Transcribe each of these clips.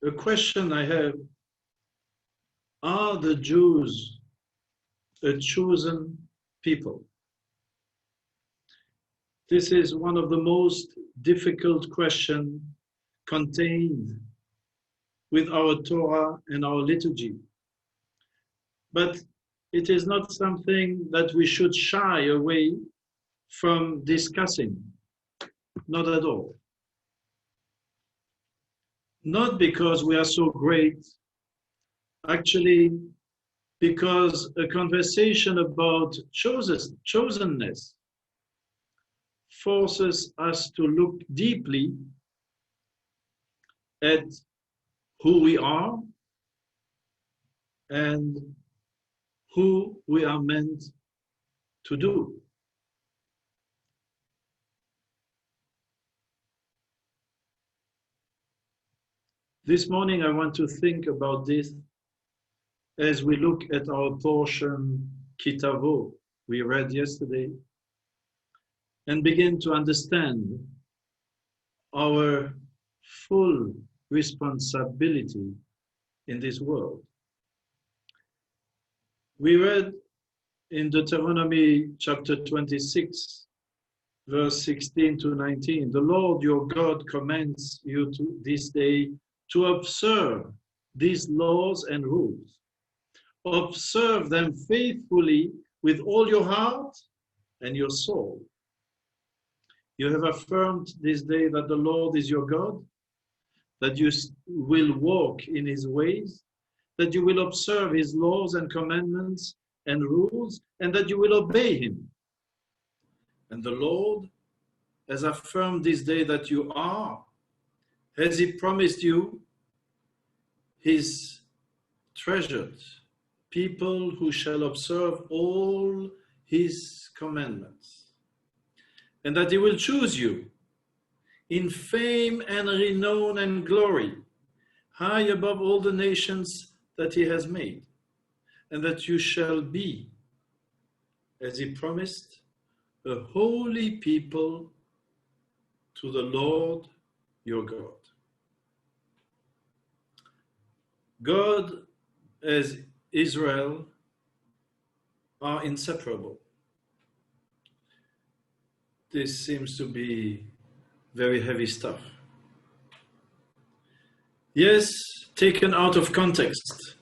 a question I have: are the Jews a chosen people? This is one of the most difficult questions contained with our Torah and our liturgy. But it is not something that we should shy away from discussing, not at all. Not because we are so great, actually because a conversation about chosenness forces us to look deeply at who we are and who we are meant to do. This morning I want to think about this as we look at our portion Tavo we read yesterday, and begin to understand our full responsibility in this world. We read in Deuteronomy chapter 26, verse 16 to 19, the Lord your God commands you this day to observe these laws and rules. Observe them faithfully with all your heart and your soul. You have affirmed this day that the Lord is your God, that you will walk in his ways, that you will observe his laws and commandments and rules, and that you will obey him. And the Lord has affirmed this day that you are, as he promised you, his treasured people who shall observe all his commandments, and that he will choose you in fame and renown and glory, high above all the nations that he has made, and that you shall be, as he promised, a holy people to the Lord your God. God as Israel are inseparable. This seems to be very heavy stuff. Yes, taken out of context,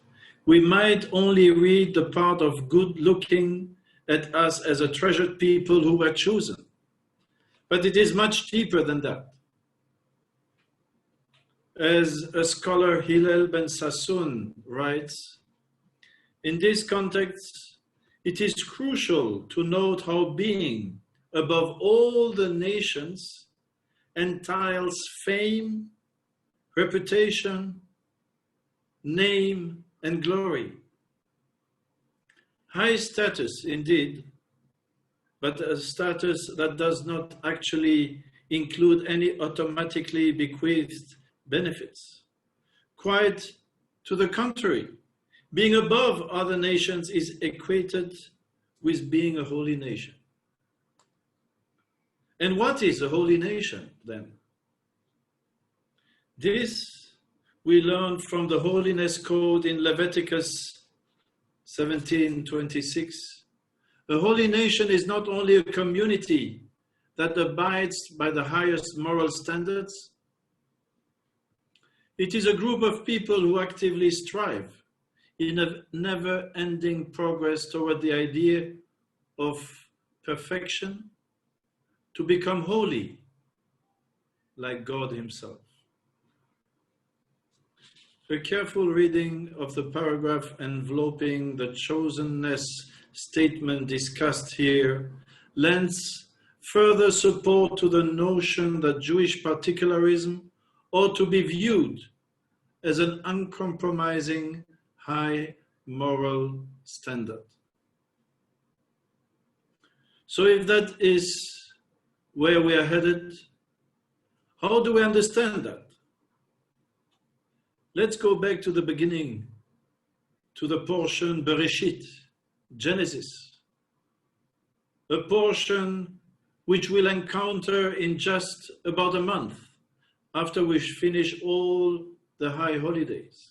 we might only read the part of good looking at us as a treasured people who were chosen. But it is much deeper than that. As a scholar Hillel ben Sassoon writes, in this context, it is crucial to note how being above all the nations entails fame, reputation, name, and glory. High status indeed, but a status that does not actually include any automatically bequeathed benefits. Quite to the contrary, being above other nations is equated with being a holy nation. And what is a holy nation then? This we learn from the holiness code in Leviticus 17:26. A holy nation is not only a community that abides by the highest moral standards, it is a group of people who actively strive in a never-ending progress toward the idea of perfection, to become holy like God himself. A careful reading of the paragraph enveloping the chosenness statement discussed here lends further support to the notion that Jewish particularism ought to be viewed as an uncompromising high moral standard. So if that is where we are headed, how do we understand that? Let's go back to the beginning, to the portion Bereshit, Genesis, a portion which we'll encounter in just about a month after we finish all the high holidays.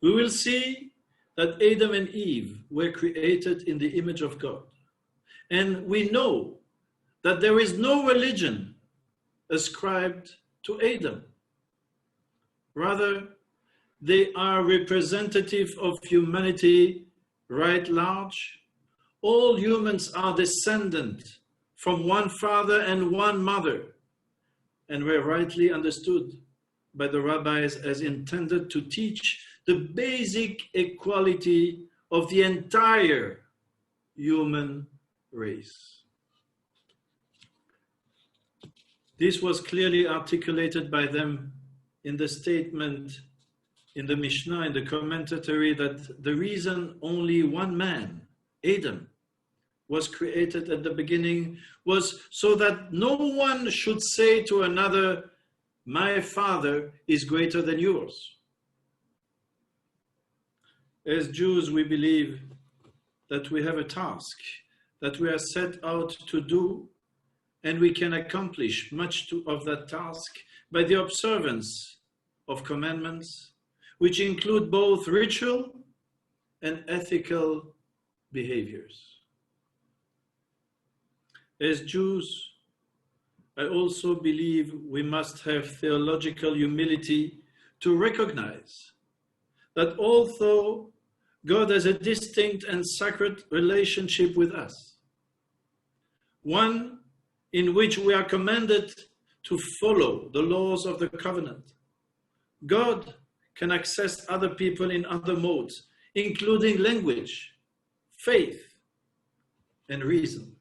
We will see that Adam and Eve were created in the image of God. And we know that there is no religion ascribed to Adam. Rather, they are representative of humanity right large. All humans are descendant from one father and one mother, and were rightly understood by the rabbis as intended to teach the basic equality of the entire human race. This was clearly articulated by them in the statement in the Mishnah, in the commentary, that the reason only one man, Adam, was created at the beginning was so that no one should say to another, my father is greater than yours. As Jews, we believe that we have a task that we are set out to do, and we can accomplish much of that task by the observance of commandments, which include both ritual and ethical behaviors. As Jews, I also believe we must have theological humility to recognize that although God has a distinct and sacred relationship with us, one in which we are commanded to follow the laws of the covenant, God can access other people in other modes, including language, faith, and reason.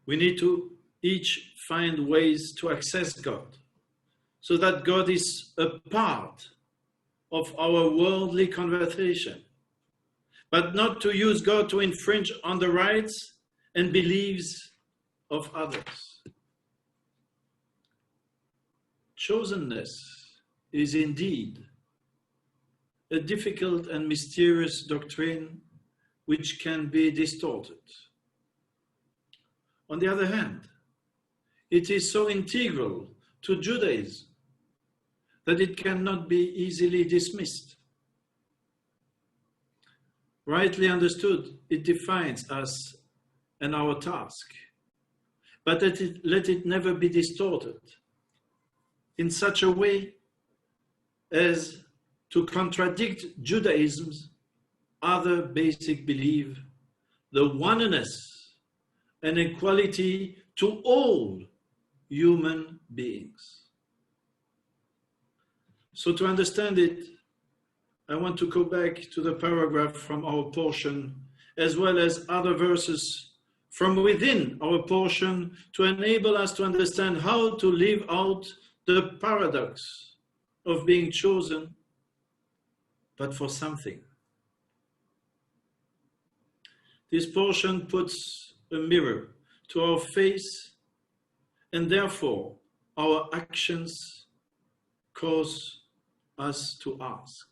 We need to each find ways to access God, so that God is a part of our worldly conversation, but not to use God to infringe on the rights and beliefs of others. Chosenness is indeed a difficult and mysterious doctrine which can be distorted. On the other hand, it is so integral to Judaism that it cannot be easily dismissed. Rightly understood, it defines us and our task, but let it never be distorted in such a way as to contradict Judaism's other basic belief, the oneness and equality to all human beings. So to understand it, I want to go back to the paragraph from our portion, as well as other verses from within our portion, to enable us to understand how to live out the paradox of being chosen, but for something. This portion puts a mirror to our face, and therefore our actions cause us to ask,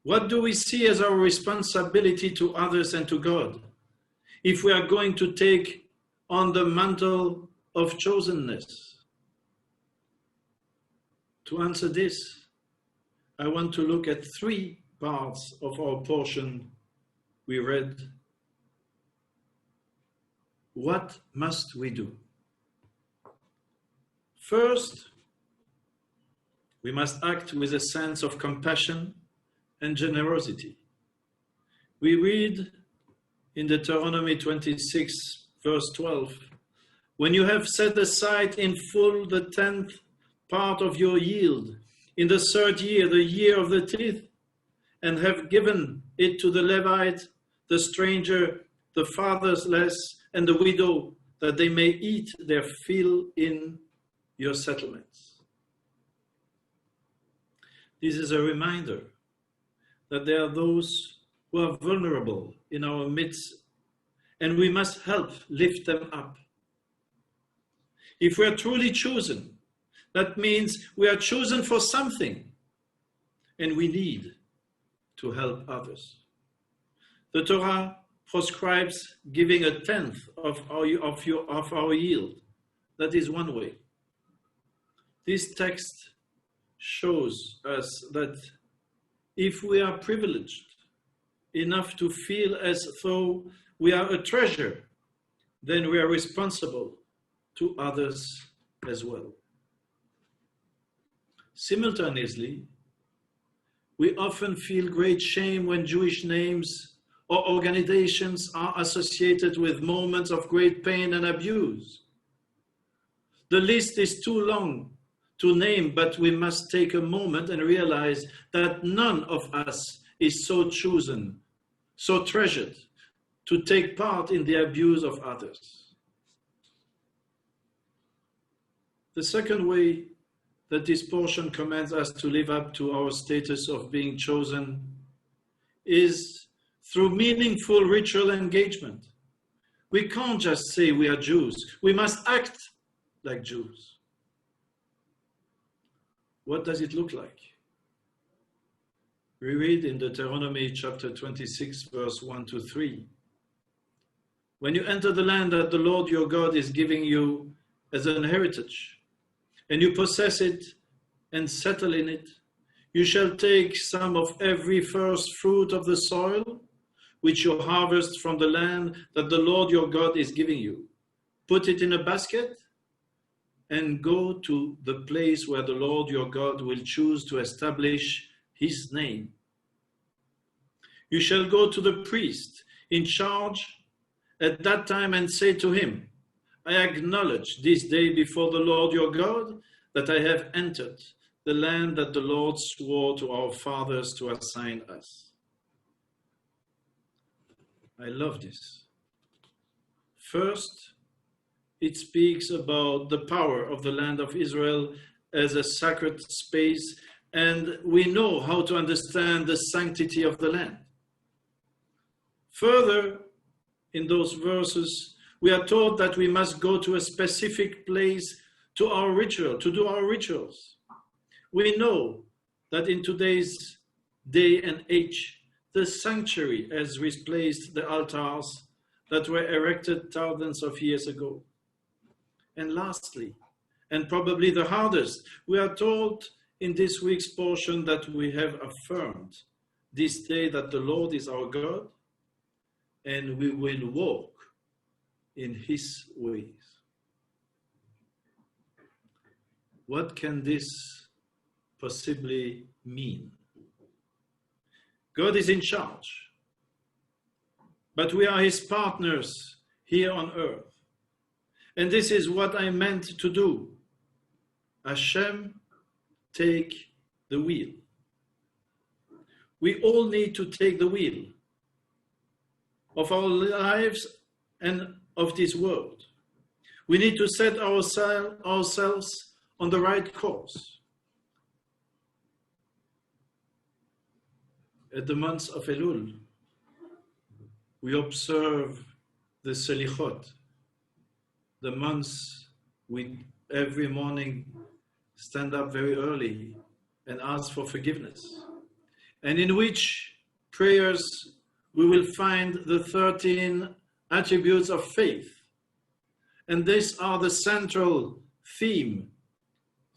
what do we see as our responsibility to others and to God if we are going to take on the mantle of chosenness? To answer this, I want to look at three parts of our portion we read. What must we do? First, we must act with a sense of compassion and generosity. We read in Deuteronomy 26, verse 12, when you have set aside in full the 10th part of your yield, in the 3rd year, the year of the teeth, and have given it to the Levite, the stranger, the fatherless, and the widow, that they may eat their fill in your settlements. This is a reminder that there are those who are vulnerable in our midst, and we must help lift them up. If we are truly chosen, that means we are chosen for something, and we need to help others. The Torah prescribes giving a 10th of our yield, That is one way. This text shows us that if we are privileged enough to feel as though we are a treasure, then we are responsible to others as well. Simultaneously, we often feel great shame when Jewish names or organizations are associated with moments of great pain and abuse. The list is too long to name, but we must take a moment and realize that none of us is so chosen, so treasured, to take part in the abuse of others. The second way that this portion commands us to live up to our status of being chosen is through meaningful ritual engagement. We can't just say we are Jews. We must act like Jews. What does it look like? We read in Deuteronomy chapter 26, verse 1 to 3. When you enter the land that the Lord your God is giving you as an heritage, and you possess it and settle in it, you shall take some of every first fruit of the soil, which you harvest from the land that the Lord your God is giving you. Put it in a basket and go to the place where the Lord your God will choose to establish his name. You shall go to the priest in charge at that time and say to him, I acknowledge this day before the Lord your God that I have entered the land that the Lord swore to our fathers to assign us. I love this. First, it speaks about the power of the land of Israel as a sacred space, and we know how to understand the sanctity of the land. Further, in those verses, we are taught that we must go to a specific place to our ritual, to do our rituals. We know that in today's day and age, the sanctuary has replaced the altars that were erected thousands of years ago. And lastly, and probably the hardest, we are told in this week's portion that we have affirmed this day that the Lord is our God and we will walk in his ways. What can this possibly mean? God is in charge, but we are his partners here on earth. And this is what I meant to do. Hashem, take the wheel. We all need to take the wheel of our lives and of this world. We need to set ourselves on the right course. At the month of Elul, we observe the Selichot, the months we every morning stand up very early and ask for forgiveness, and in which prayers we will find the 13 attributes of faith. And these are the central theme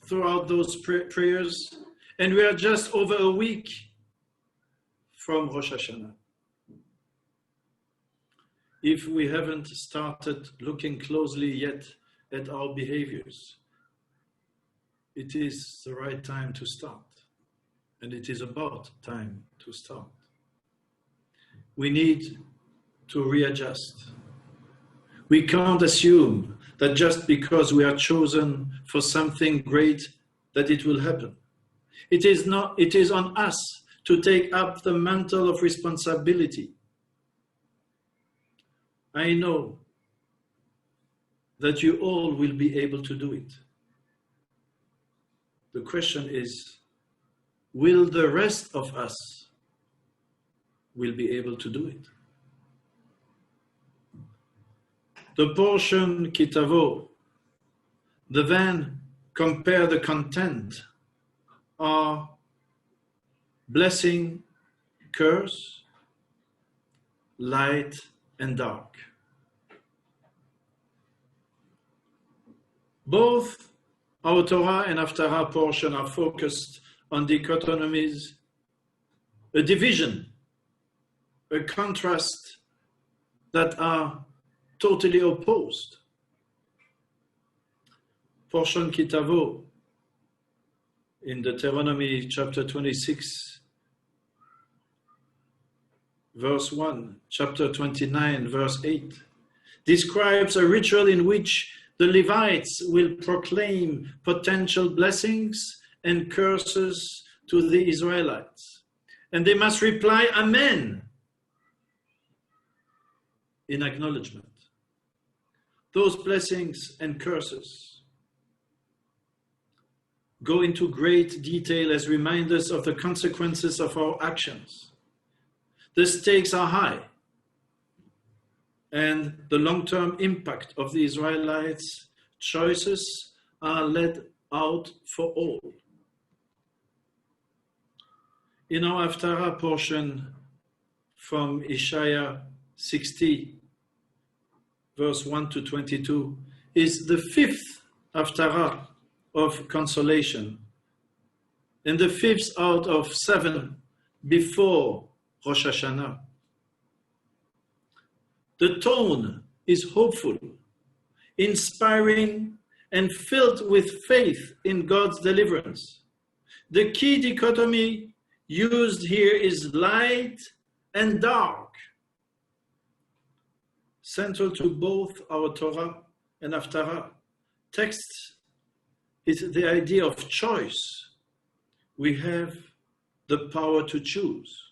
throughout those prayers. And we are just over a week from Rosh Hashanah. If we haven't started looking closely yet at our behaviors, it is the right time to start. And it is about time to start. We need to readjust. We can't assume that just because we are chosen for something great that it will happen. It is on us to take up the mantle of responsibility. I know that you all will be able to do it. The question is, will the rest of us will be able to do it? The portion Ki Tavo, the van, compare the content, are blessing, curse, light and dark. Both our Torah and Haftarah portion are focused on dichotomies, a division, a contrast that are totally opposed. Portion Tavo in Deuteronomy chapter 26, verse 1, chapter 29, verse 8, describes a ritual in which the Levites will proclaim potential blessings and curses to the Israelites. And they must reply, Amen, in acknowledgement. Those blessings and curses go into great detail as reminders of the consequences of our actions. The stakes are high, and the long-term impact of the Israelites' choices are laid out for all. In our Haftarah portion from Isaiah 60, verse 1 to 22, is the fifth Haftarah of consolation, and the fifth out of 7 before Rosh Hashanah. The tone is hopeful, inspiring, and filled with faith in God's deliverance. The key dichotomy used here is light and dark. Central to both our Torah and Haftarah texts is the idea of choice. We have the power to choose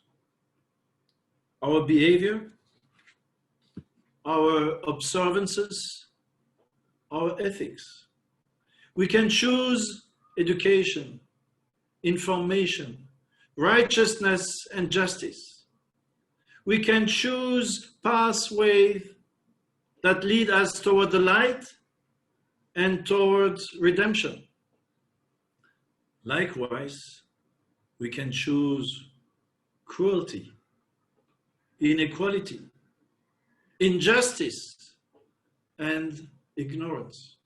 our behavior, our observances, our ethics. We can choose education, information, righteousness, and justice. We can choose pathways that lead us toward the light and towards redemption. Likewise, we can choose cruelty, inequality, injustice, and ignorance.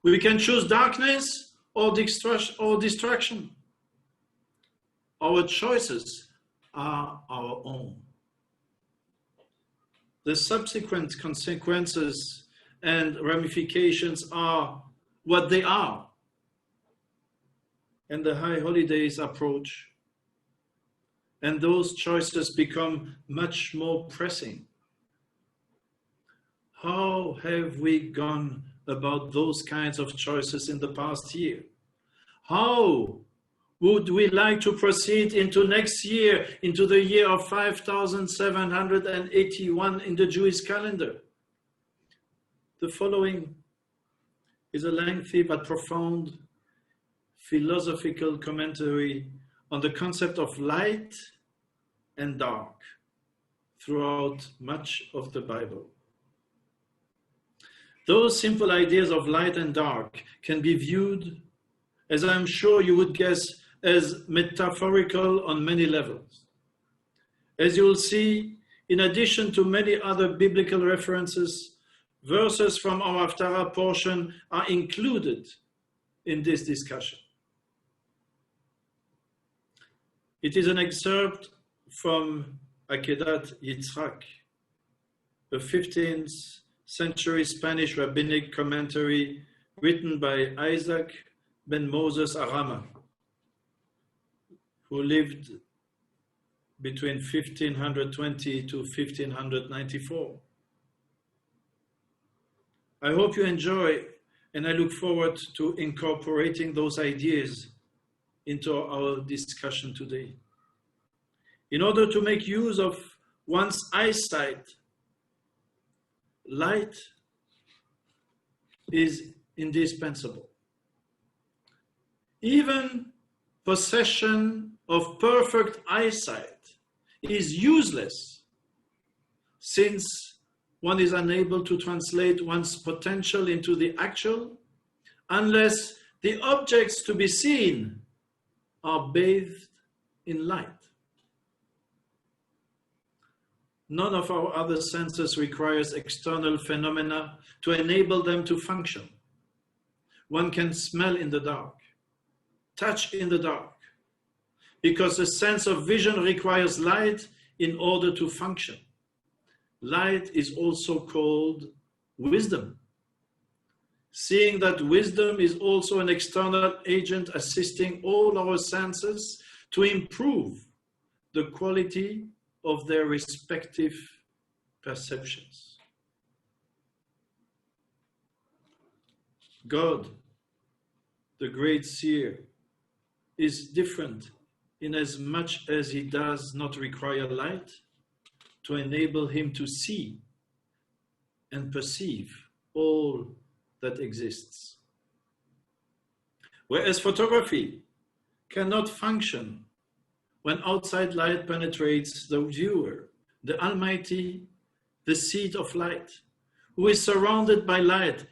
We can choose darkness or distraction. Our choices are our own. The subsequent consequences and ramifications are what they are. And the high holidays approach, and those choices become much more pressing. How have we gone about those kinds of choices in the past year? How would we like to proceed into next year, into the year of 5781 in the Jewish calendar? The following is a lengthy but profound philosophical commentary on the concept of light and dark throughout much of the Bible. Those simple ideas of light and dark can be viewed, as I'm sure you would guess, as metaphorical on many levels. As you will see, in addition to many other biblical references, verses from our Haftarah portion are included in this discussion. It is an excerpt from Akedat Yitzhak, a 15th century Spanish rabbinic commentary written by Isaac ben Moses Arama, who lived between 1520 to 1594. I hope you enjoy, and I look forward to incorporating those ideas into our discussion today. In order to make use of one's eyesight, light is indispensable. Even possession of perfect eyesight is useless, since one is unable to translate one's potential into the actual unless the objects to be seen are bathed in light. None of our other senses requires external phenomena to enable them to function. one can smell in the dark, touch in the dark, because the sense of vision requires light in order to function. Light is also called wisdom. Seeing that wisdom is also an external agent assisting all our senses to improve the quality of their respective perceptions. God, the great seer, is different in as much as he does not require light to enable him to see and perceive all that exists. Whereas photography cannot function when outside light penetrates the viewer, the Almighty, the seat of light, who is surrounded by light,